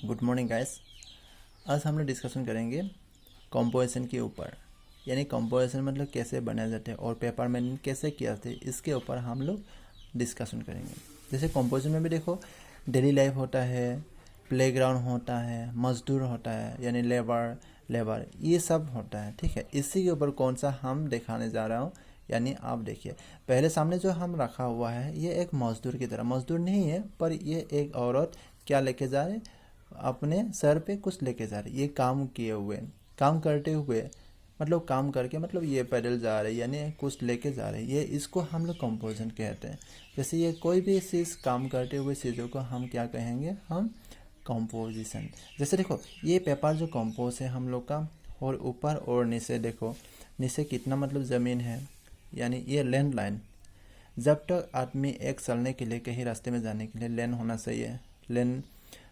Good morning guys. आज हम लोग डिस्कशन करेंगे कंपोजिशन के ऊपर, यानी कंपोजिशन मतलब कैसे बनाए जाते हैं और पेपर मैनेजमेंट कैसे किया जाते हैं, इसके ऊपर हम लोग डिस्कशन करेंगे। जैसे कंपोजिशन में भी देखो डेली लाइफ होता है, प्लेग्राउंड होता है, मजदूर होता है यानी लेबर ये सब होता है। ठीक है, इसी के ऊपर कौन सा हम दिखाने जा रहा हूँ, यानी आप देखिए पहले सामने जो हम रखा हुआ है ये एक मजदूर की तरह, मजदूर नहीं है पर ये एक औरत क्या लेके जा रहे, अपने सर पे कुछ लेके जा रहे, ये काम किए हुए, काम करते हुए मतलब काम करके मतलब ये पैदल जा रहे यानी कुछ लेके जा रहे, ये इसको हम लोग कंपोजिशन कहते हैं। जैसे ये कोई भी चीज़ काम करते हुए चीज़ों को हम क्या कहेंगे, हम कंपोजिशन। जैसे देखो ये पेपर जो कंपोज है हम लोग का, और ऊपर और नीचे देखो, नीचे कितना मतलब ज़मीन है, यानी ये लैंड लाइन। जब तक आदमी एक चलने के लिए कहीं रास्ते में जाने के लिए लेन होना चाहिए, लेन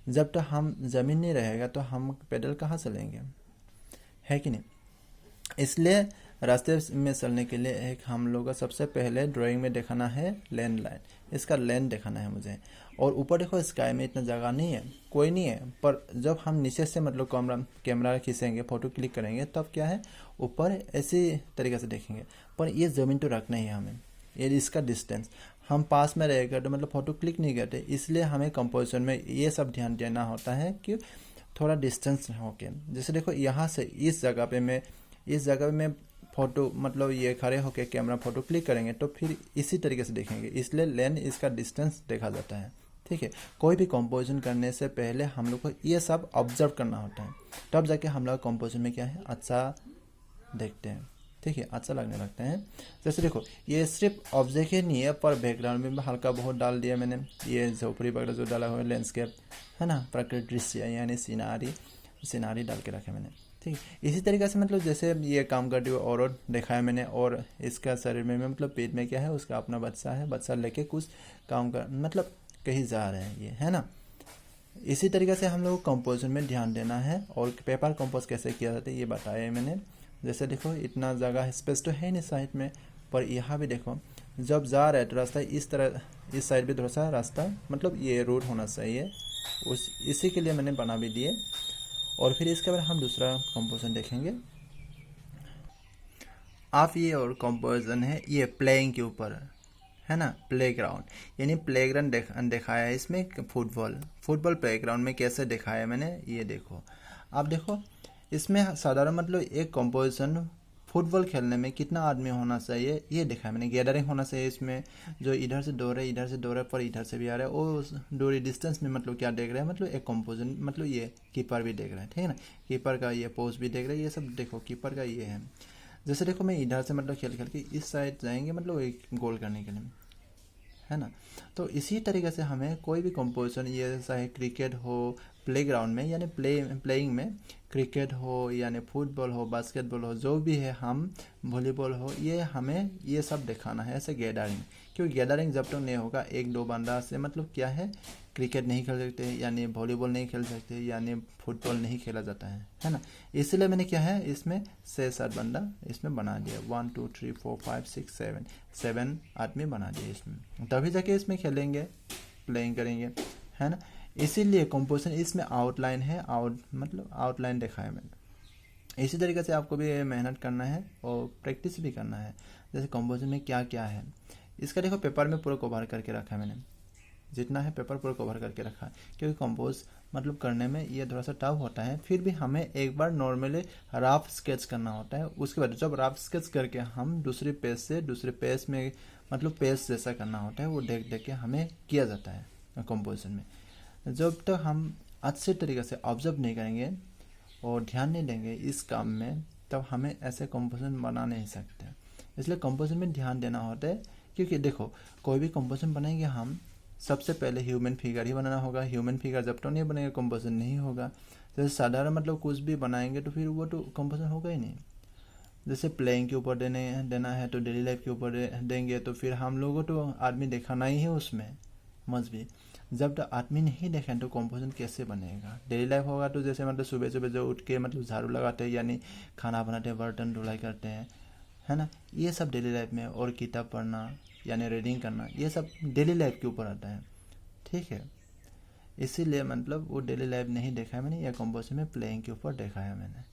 जब तक हम ज़मीन नहीं रहेगा तो हम पैदल कहाँ चलेंगे, है कि नहीं। इसलिए रास्ते में चलने के लिए एक हम लोग का सबसे पहले ड्राइंग में दिखाना है लैंड लाइन, इसका लैंड दिखाना है मुझे। और ऊपर देखो स्काई में इतना जगह नहीं है, कोई नहीं है, पर जब हम नीचे से मतलब कैमरा खींचेंगे, फ़ोटो क्लिक करेंगे तब क्या है ऊपर ऐसी तरीके से देखेंगे। पर ये ज़मीन तो रखना ही है हमें, ये इसका डिस्टेंस हम पास में रहेगा तो मतलब फ़ोटो क्लिक नहीं करते, इसलिए हमें कंपोजिशन में ये सब ध्यान देना होता है कि थोड़ा डिस्टेंस हो के। जैसे देखो यहाँ से इस जगह में फ़ोटो मतलब ये खड़े होकर कैमरा फ़ोटो क्लिक करेंगे तो फिर इसी तरीके से देखेंगे, इसलिए लेन इसका डिस्टेंस देखा जाता है। ठीक है, कोई भी कंपोजिशन करने से पहले हम लोग को ये सब ऑब्जर्व करना होता है, तब जाके हम लोग कंपोजिशन में क्या है अच्छा देखते हैं। ठीक है, अच्छा लगने लगता है। जैसे देखो ये सिर्फ ऑब्जेक्ट ही नहीं है, पर बैकग्राउंड में भी हल्का बहुत डाल दिया मैंने, ये झोपड़ी वगैरह जो डाला हुआ है, लैंडस्केप है ना, प्राकृतिक दृश्य यानी सीनारी डाल के रखे मैंने। ठीक है, इसी तरीके से मतलब जैसे ये काम करते हुए औरत दिखाया मैंने, और इसका शरीर में मतलब पेट में क्या है, उसका अपना बच्चा है, बच्चा लेके कुछ काम कर मतलब कहीं जा रहे हैं ये, है ना। इसी तरीके से हम लोग कंपोजिशन में ध्यान देना है, और पेपर कंपोज कैसे किया जाता है ये बताया है मैंने। जैसे देखो इतना जगह स्पेस तो है नहीं साइड में, पर यहाँ भी देखो जब जा रहा है तो रास्ता इस तरह, इस साइड भी थोड़ा सा रास्ता मतलब ये रोड होना चाहिए, उस इसी के लिए मैंने बना भी दिए। और फिर इसके बाद हम दूसरा कंपोजिशन देखेंगे। आप ये और कंपोजिशन है ये प्लेइंग के ऊपर है ना, प्लेग्राउंड यानी प्लेग्राउंड दिखाया है इसमें, फुटबॉल प्लेग्राउंड में कैसे दिखाया है मैंने, ये देखो। आप देखो इसमें साधारण मतलब एक कंपोजिशन फुटबॉल खेलने में कितना आदमी होना चाहिए ये देखा है मैंने, गैदरिंग होना चाहिए इसमें, जो इधर से दौड़े इधर से दौड़े पर इधर से भी आ रहा है, और दूरी डिस्टेंस में मतलब क्या देख रहे हैं, मतलब एक कंपोजिशन मतलब ये कीपर भी देख रहे हैं, ठीक है ना, कीपर का ये पोज भी देख रहे हैं, ये सब देखो कीपर का ये है। जैसे देखो मैं इधर से मतलब खेल के इस साइड जाएंगे मतलब एक गोल करने के लिए, है ना। तो इसी तरीके से हमें कोई भी कंपोजिशन, ये चाहे क्रिकेट हो प्लेग्राउंड में यानी प्लेइंग में, क्रिकेट हो यानी फुटबॉल हो, बास्केटबॉल हो, जो भी है, हम वॉलीबॉल हो, ये हमें ये सब दिखाना है ऐसे गैदरिंग। क्योंकि गैदरिंग जब तक नहीं होगा एक दो बंदा से मतलब क्या है, क्रिकेट नहीं खेल सकते यानी वॉलीबॉल नहीं खेल सकते यानी फुटबॉल नहीं खेला जाता है ना। इसलिए मैंने क्या है इसमें 6-7 बंदा इसमें बना दिया, 1 2 3 4 5 6 7 आदमी बना दिए इसमें, तभी जाके इसमें खेलेंगे प्लेइंग करेंगे, है ना। इसीलिए कंपोजिशन इसमें आउटलाइन है, मतलब आउटलाइन देखा है मैंने। इसी तरीके से आपको भी मेहनत करना है और प्रैक्टिस भी करना है। जैसे कंपोजिशन में क्या क्या है, इसका देखो पेपर में पूरा कवर करके रखा है मैंने, जितना है पेपर पूरा कवर करके रखा है, क्योंकि कंपोज मतलब करने में ये थोड़ा सा टफ होता है। फिर भी हमें एक बार नॉर्मली रफ स्केच करना होता है, उसके बाद जब रफ स्केच करके हम दूसरे पेज से दूसरे पेज में मतलब पेज जैसा करना होता है, वो देख देख के हमें किया जाता है कंपोजिशन में। जब तक हम अच्छे तरीके से ऑब्जर्व नहीं करेंगे और ध्यान नहीं देंगे इस काम में, तब हमें ऐसे कंपोजिशन बना नहीं सकते। इसलिए कंपोजिशन में ध्यान देना होता है, क्योंकि देखो कोई भी कंपोजिशन बनाएंगे हम सबसे पहले ह्यूमन फिगर ही बनाना होगा, ह्यूमन फिगर जब तक नहीं बनेगा कंपोजिशन नहीं होगा। जैसे साधारण मतलब कुछ भी बनाएंगे तो फिर वो तो कंपोजिशन होगा ही नहीं। जैसे प्लेइंग के ऊपर देना है तो डेली लाइफ के ऊपर देंगे, तो फिर हम लोगों तो आदमी दिखाना ही है उसमें मस्ट भी। जब तक आदमी नहीं देखें तो कंपोजिशन कैसे बनेगा। डेली लाइफ होगा तो जैसे मतलब सुबह सुबह जो उठ के मतलब झाड़ू लगाते हैं यानी खाना बनाते हैं, बर्तन धुलाई करते हैं, है ना, ये सब डेली लाइफ में। और किताब पढ़ना यानी रीडिंग करना, ये सब डेली लाइफ के ऊपर आता है। ठीक है, इसीलिए मतलब वो डेली लाइफ नहीं देखा है मैंने, या कंपोजिशन में प्लेइंग के ऊपर देखा है मैंने।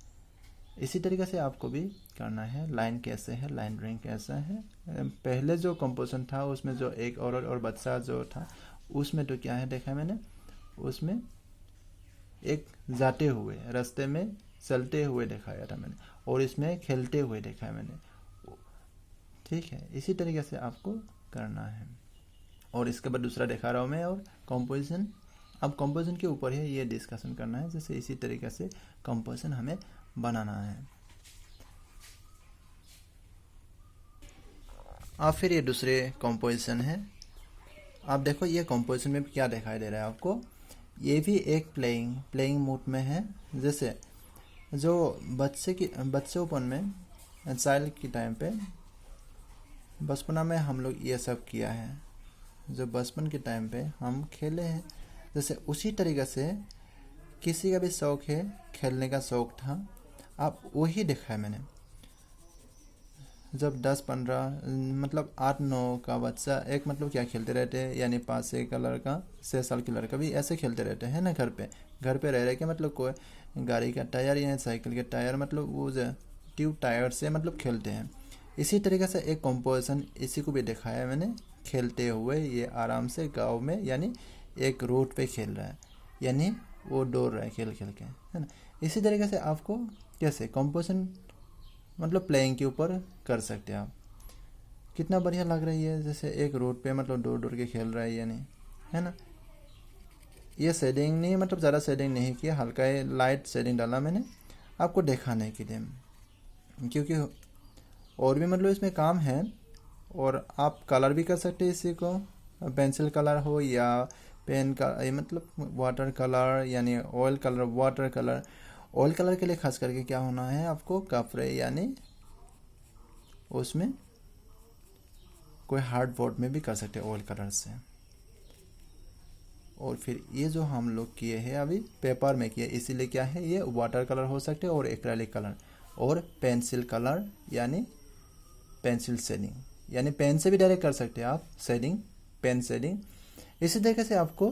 इसी तरीके से आपको भी करना है। लाइन कैसे है, लाइन ड्राइंग कैसा है। पहले जो कंपोजिशन था उसमें जो एक औरत और बच्चा जो था, उसमें तो क्या है देखा है मैंने, उसमें एक जाते हुए रास्ते में चलते हुए दिखाया था मैंने, और इसमें खेलते हुए देखा है मैंने। ठीक है, इसी तरीके से आपको करना है। और इसके बाद दूसरा दिखा रहा हूँ मैं, और कंपोजिशन, अब कंपोजिशन के ऊपर है ये डिस्कशन करना है। जैसे इसी तरीके से कंपोजिशन हमें बनाना है। अब फिर ये दूसरे कंपोजिशन है। आप देखो ये कंपोजिशन में क्या दिखाई दे रहा है आपको, ये भी एक प्लेइंग मोड में है। जैसे जो बच्चेपन में, चाइल्ड के टाइम पे, बचपना में हम लोग ये सब किया है, जो बचपन के टाइम पे हम खेले हैं। जैसे उसी तरीके से किसी का भी शौक है, खेलने का शौक था, आप वही देखा है मैंने। जब 10-15 मतलब 8-9 का बच्चा एक मतलब क्या खेलते रहते हैं, यानी 5-6 का लड़का, 6 साल की लड़का भी ऐसे खेलते रहते हैं ना। घर पे रह के मतलब कोई गाड़ी का टायर या साइकिल के टायर, मतलब वो जो ट्यूब टायर से मतलब खेलते हैं। इसी तरीके से एक कंपोजिशन इसी को भी दिखाया है मैंने, खेलते हुए ये आराम से गाँव में, यानी एक रोड पे खेल रहा है, यानी वो दौड़ रहा है खेल के, है ना। इसी तरीके से आपको कैसे कंपोजिशन मतलब प्लेइंग के ऊपर कर सकते हैं आप। कितना बढ़िया लग रही है, जैसे एक रोड पे मतलब दौड़ के खेल रहा है, यानी, है ना। ये शेडिंग नहीं, मतलब ज़्यादा शेडिंग नहीं किया, हल्का लाइट शेडिंग डाला मैंने आपको दिखाने के लिए, क्योंकि और भी मतलब इसमें काम है। और आप कलर भी कर सकते हैं इसी को, पेंसिल कलर हो या पेन का, मतलब वाटर कलर, यानी oil colour, water colour. Oil colour के लिए खास करके क्या होना है आपको, कपड़े, यानी उसमें कोई हार्ड बोर्ड में भी कर सकते हैं ऑयल कलर से। और फिर ये जो हम लोग किए हैं अभी पेपर में किए, इसीलिए क्या है, ये वाटर कलर हो सकते हैं, और एक्रेलिक कलर, और पेंसिल कलर, यानी पेंसिल शेडिंग, यानी पेन से भी डायरेक्ट कर सकते हैं आप शेडिंग, पेन शेडिंग। इसी तरीके से आपको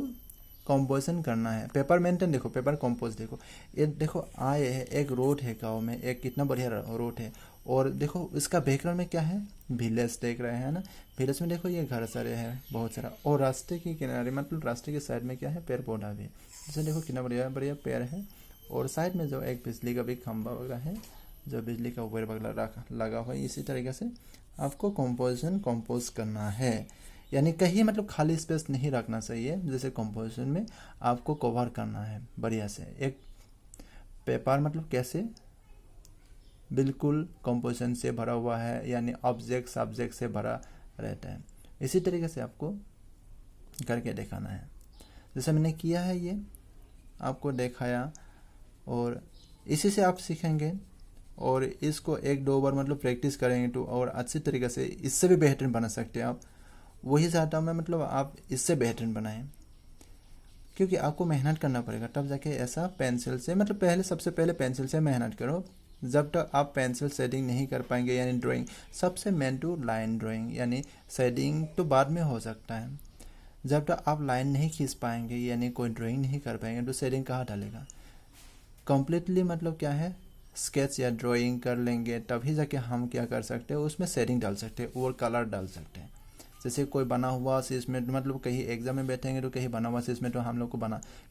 कंपोजिशन करना है। पेपर मेंटेन देखो, पेपर कंपोज देखो, ये देखो आए है, एक रोड है गाँव में, एक कितना बढ़िया रोड है। और देखो इसका बैकग्राउंड में क्या है, विलेज देख रहे हैं ना। विलेज में देखो ये घर सारे हैं बहुत सारा, और रास्ते के किनारे मतलब रास्ते के साइड में क्या है, पेड़ पौधा भी है। जैसे देखो कितना बढ़िया बढ़िया पेड़ है। और साइड में जो एक बिजली का भी खंभा वगैरह है, जो बिजली का ऊपर वगैरह लगा हुआ है। इसी तरीके से आपको कंपोजिशन कंपोज करना है, यानी कहीं मतलब खाली स्पेस नहीं रखना चाहिए। जैसे कंपोजिशन में आपको कवर करना है बढ़िया से। एक पेपर मतलब कैसे बिल्कुल कंपोजिशन से भरा हुआ है, यानी ऑब्जेक्ट सब्जेक्ट से भरा रहता है। इसी तरीके से आपको करके दिखाना है। जैसे मैंने किया है ये आपको दिखाया, और इसी से आप सीखेंगे। और इसको 1-2 बार मतलब प्रैक्टिस करेंगे तो और अच्छी तरीके से इससे भी बेहतरीन बना सकते हैं आप। वही चाहता हूँ मैं, मतलब आप इससे बेहतरीन बनाएं, क्योंकि आपको मेहनत करना पड़ेगा तब जाके ऐसा पेंसिल से, मतलब सबसे पहले पेंसिल से मेहनत करो। जब तक आप पेंसिल शेडिंग नहीं कर पाएंगे, यानी ड्राइंग सबसे मेन टू लाइन ड्राइंग, यानी शेडिंग तो बाद में हो सकता है। जब तक आप लाइन नहीं खींच पाएंगे, यानी कोई ड्राइंग नहीं कर पाएंगे, तो शेडिंग कहाँ डालेगा। कम्प्लीटली मतलब क्या है, स्केच या ड्राइंग कर लेंगे तभी जाके हम क्या कर सकते हैं, उसमें शेडिंग डाल सकते हैं और कलर डाल सकते हैं। जैसे कोई बना हुआ चीज़ में, मतलब कहीं एग्जाम में बैठेंगे तो कहीं बना हुआ चीज़ में तो हम लोग को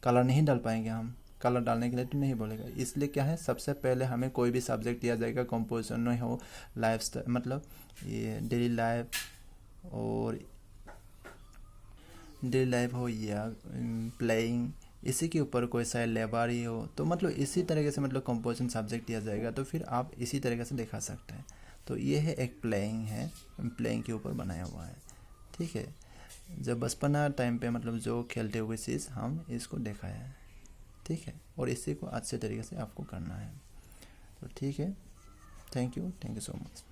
कलर नहीं डाल पाएंगे, हम कलर डालने के लिए तो नहीं बोलेगा। इसलिए क्या है, सबसे पहले हमें कोई भी सब्जेक्ट दिया जाएगा, कंपोजिशन में हो, लाइफ मतलब ये डेली लाइफ हो या प्लेइंग, इसी के ऊपर कोई सा लेबर ही हो, तो मतलब इसी तरीके से मतलब कंपोजिशन सब्जेक्ट दिया जाएगा, तो फिर आप इसी तरीके से दिखा सकते हैं। तो ये है एक प्लेइंग के ऊपर बनाया हुआ है। ठीक है, जब बचपना टाइम पे मतलब जो खेलते हुए चीज़ हम इसको दिखाया है। ठीक है, और इसी को अच्छे तरीके से आपको करना है। तो ठीक है, थैंक यू सो मच।